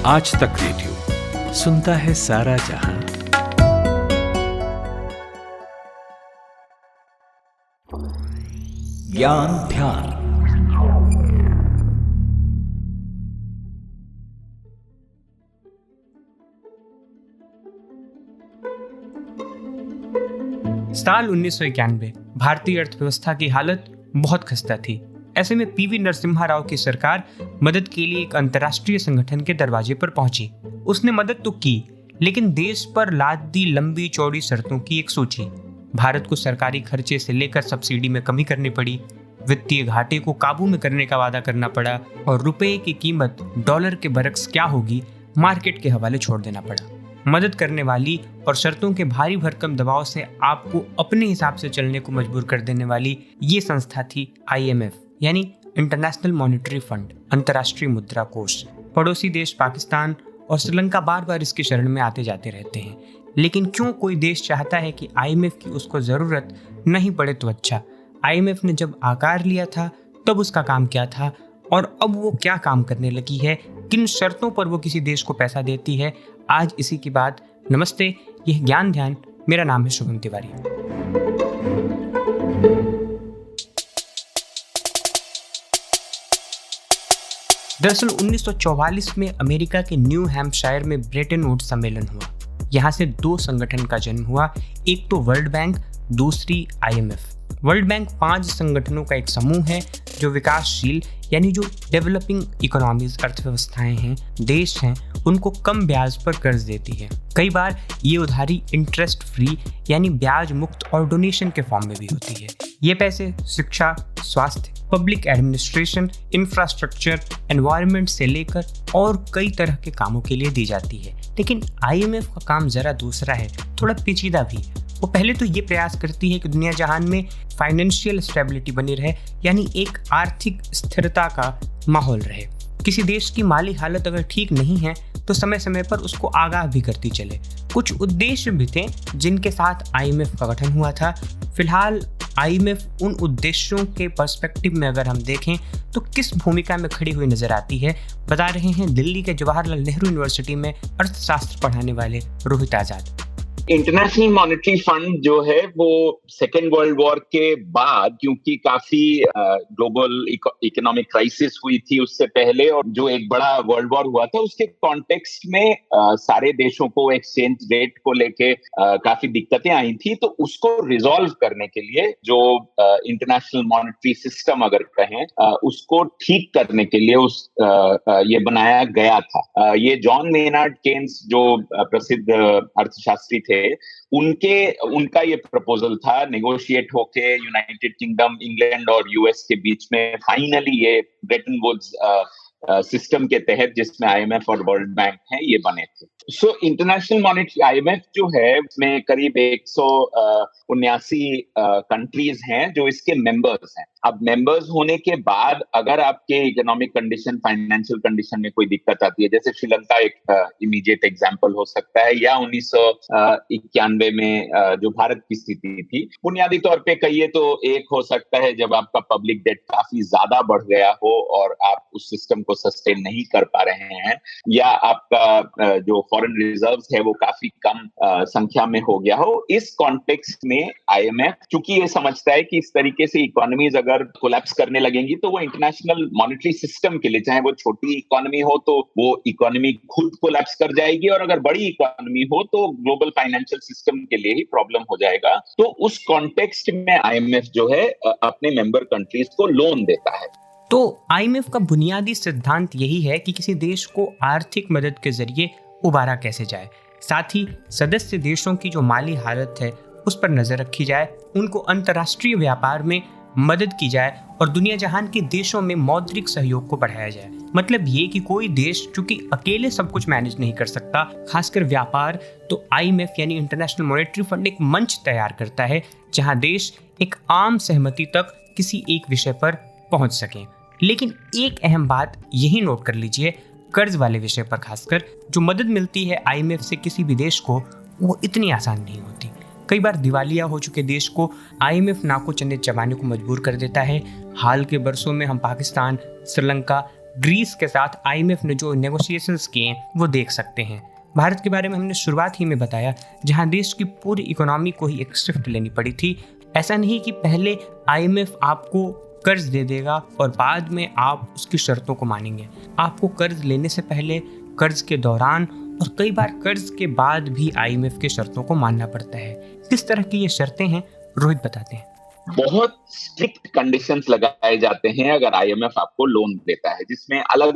आज तक रेडियो सुनता है सारा जहां। ज्ञान ध्यान। साल 1991 भारतीय अर्थव्यवस्था की हालत बहुत खस्ता थी। ऐसे में पीवी नरसिम्हा राव की सरकार मदद के लिए एक अंतर्राष्ट्रीय संगठन के दरवाजे पर पहुंची। उसने मदद तो की, लेकिन देश पर लाद दी लंबी चौड़ी शर्तों की एक सूची। भारत को सरकारी खर्चे से लेकर सब्सिडी में कमी करनी पड़ी, वित्तीय घाटे को काबू में करने का वादा करना पड़ा और रुपए की कीमत डॉलर के बरक्स क्या होगी मार्केट के हवाले छोड़ देना पड़ा। मदद करने वाली और शर्तों के भारी भरकम दबाव से आपको अपने हिसाब से चलने को मजबूर कर देने वाली ये संस्था थी IMF, यानी इंटरनेशनल मॉनेटरी फंड, अंतर्राष्ट्रीय मुद्रा कोष। पड़ोसी देश पाकिस्तान और श्रीलंका बार बार इसकी शरण में आते जाते रहते हैं, लेकिन क्यों कोई देश चाहता है कि IMF की उसको जरूरत नहीं पड़े तो अच्छा। IMF ने जब आकार लिया था तब उसका काम क्या था और अब वो क्या काम करने लगी है, किन शर्तों पर वो किसी देश को पैसा देती है, आज इसी की बात। नमस्ते, यह ज्ञान ध्यान। मेरा नाम है शुभम तिवारी। दरअसल 1944 में अमेरिका के न्यू हैम्पशायर में ब्रेटन वुड्स सम्मेलन हुआ। यहाँ से दो संगठन का जन्म हुआ, एक तो वर्ल्ड बैंक, दूसरी IMF। वर्ल्ड बैंक 5 संगठनों का एक समूह है जो विकासशील यानी जो डेवलपिंग इकोनॉमीज, अर्थव्यवस्थाएं हैं, देश हैं, उनको कम ब्याज पर कर्ज देती है। कई बार ये उधारी इंटरेस्ट फ्री यानी ब्याज मुक्त और डोनेशन के फॉर्म में भी होती है। ये पैसे शिक्षा, स्वास्थ्य, पब्लिक एडमिनिस्ट्रेशन, इंफ्रास्ट्रक्चर, एनवायरनमेंट से लेकर और कई तरह के कामों के लिए दी जाती है। लेकिन IMF का काम जरा दूसरा है, थोड़ा पेचीदा भी। वो पहले तो ये प्रयास करती है कि दुनिया जहान में फाइनेंशियल स्टेबिलिटी बनी रहे, यानी एक आर्थिक स्थिरता का माहौल रहे। किसी देश की माली हालत अगर ठीक नहीं है तो समय समय पर उसको आगाह भी करती चले। कुछ उद्देश्य भी थे जिनके साथ IMF का गठन हुआ था। फिलहाल IMF उन उद्देश्यों के पर्सपेक्टिव में अगर हम देखें तो किस भूमिका में खड़ी हुई नजर आती है, बता रहे हैं दिल्ली के जवाहरलाल नेहरू यूनिवर्सिटी में अर्थशास्त्र पढ़ाने वाले रोहित आजाद। इंटरनेशनल मॉनेटरी फंड जो है वो सेकेंड वर्ल्ड वॉर के बाद, क्योंकि काफी ग्लोबल इकोनॉमिक क्राइसिस हुई थी उससे पहले, और जो एक बड़ा वर्ल्ड वॉर हुआ था उसके कॉन्टेक्स्ट में सारे देशों को एक्सचेंज रेट को लेके काफी दिक्कतें आई थी। तो उसको रिजॉल्व करने के लिए जो इंटरनेशनल मॉनेटरी सिस्टम अगर कहें, उसको ठीक करने के लिए ये बनाया गया था। ये जॉन मेनार्ड केन्स जो प्रसिद्ध अर्थशास्त्री थे, उनका ये प्रपोजल था। नेगोशिएट होके यूनाइटेड किंगडम, इंग्लैंड और US के बीच में फाइनली ये ब्रेटन वुड्स सिस्टम के तहत, जिसमें IMF और वर्ल्ड बैंक हैं, ये बने थे। सो इंटरनेशनल मॉनेटरी IMF जो है उसमें करीब 179 कंट्रीज हैं जो इसके मेंबर्स हैं। अब मेंबर्स होने के बाद अगर आपके इकोनॉमिक कंडीशन, फाइनेंशियल कंडीशन में कोई दिक्कत आती है, जैसे श्रीलंका एक इमीडिएट एग्जांपल हो सकता है, या 1991 में जो भारत की स्थिति थी, बुनियादी तौर पे कहिए तो एक हो सकता है जब आपका पब्लिक डेट काफी ज्यादा बढ़ गया हो और आप उस सिस्टम को सस्टेन नहीं कर पा रहे हैं, या आपका जो फॉरेन रिजर्व्स है वो काफी कम संख्या में हो गया हो। इस कॉन्टेक्स्ट में IMF चूंकि ये समझता है कि इस तरीके से इकोनॉमीज अगर कोलैप्स करने लगेंगी तो वो इंटरनेशनल मॉनेटरी सिस्टम के लिए, चाहे वो छोटी इकोनॉमी हो तो वो इकोनॉमी खुद कोलैप्स कर जाएगी, और अगर बड़ी इकोनॉमी हो तो ग्लोबल फाइनेंशियल सिस्टम के लिए ही प्रॉब्लम हो जाएगा। तो उस कॉन्टेक्स्ट में IMF जो है अपने मेंबर कंट्रीज को लोन देता है। तो IMF का बुनियादी सिद्धांत यही है कि किसी देश को आर्थिक मदद के जरिए उबारा कैसे जाए, साथ ही सदस्य देशों की जो माली हालत है उस पर नजर रखी जाए, उनको अंतर्राष्ट्रीय व्यापार में मदद की जाए और दुनिया जहान के देशों में मौद्रिक सहयोग को बढ़ाया जाए। मतलब ये कि कोई देश चूंकि अकेले सब कुछ मैनेज नहीं कर सकता, खासकर व्यापार, तो IMF यानी इंटरनेशनल मॉनेटरी फंड एक मंच तैयार करता है जहां देश एक आम सहमति तक किसी एक विषय पर पहुंच सकें। लेकिन एक अहम बात यही नोट कर लीजिए, कर्ज वाले विषय पर खासकर जो मदद मिलती है IMF से किसी भी देश को, वो इतनी आसान नहीं होती। कई बार दिवालिया हो चुके देश को IMF नाको चने चबाने को मजबूर कर देता है। हाल के बरसों में हम पाकिस्तान, श्रीलंका, ग्रीस के साथ आईएमएफ ने जो नेगोशिएशंस किए वो देख सकते हैं। भारत के बारे में हमने शुरुआत ही में बताया, जहां देश की पूरी इकोनॉमी को ही एक शिफ्ट लेनी पड़ी थी। ऐसा नहीं कि पहले आईएमएफ आपको कर्ज दे देगा और बाद में आप उसकी शर्तों को मानेंगे। आपको कर्ज लेने से पहले, कर्ज के दौरान और कई बार कर्ज के बाद भी आईएमएफ के शर्तों को मानना पड़ता है। किस तरह की ये शर्तें हैं, रोहित बताते हैं। बहुत स्ट्रिक्ट कंडीशंस लगाए जाते हैं अगर आईएमएफ आपको लोन देता है, जिसमें अलग